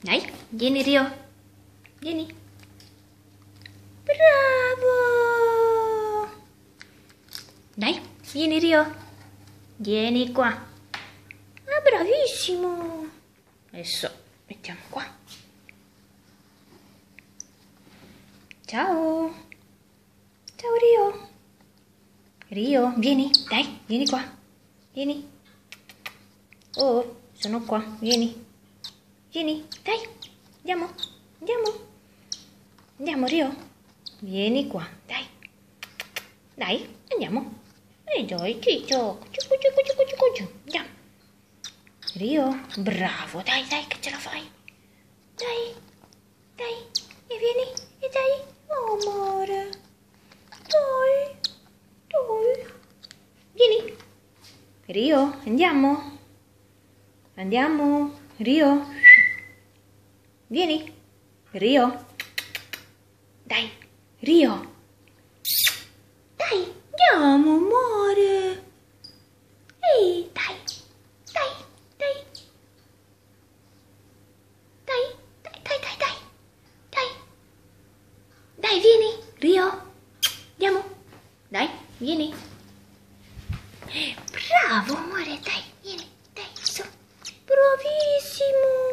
Dai, vieni Rio. Vieni. Bravo. Dai, vieni Rio. Vieni qua. Ah, bravissimo. Adesso mettiamo qua. Ciao. Ciao Rio. Rio, vieni. Dai, vieni qua. Vieni. Oh, sono qua. Vieni. Vieni, dai. Andiamo. Andiamo. Andiamo Rio. Vieni qua, dai. Dai, andiamo. E dai, ciccio. Andiamo. Rio, bravo, dai, dai, che ce la fai. Dai, dai, e vieni, e dai. Oh, amore. Dai, dai. Vieni. Rio, andiamo. Andiamo, Rio. Vieni, Rio. Dai, Rio. Dai, andiamo, amore. Ehi, dai, dai, dai. Dai, dai, dai, dai, dai. Dai. Dai, vieni, Rio. Andiamo. Dai, vieni. Bravo, amore, dai, vieni, dai, su. Bravissimo.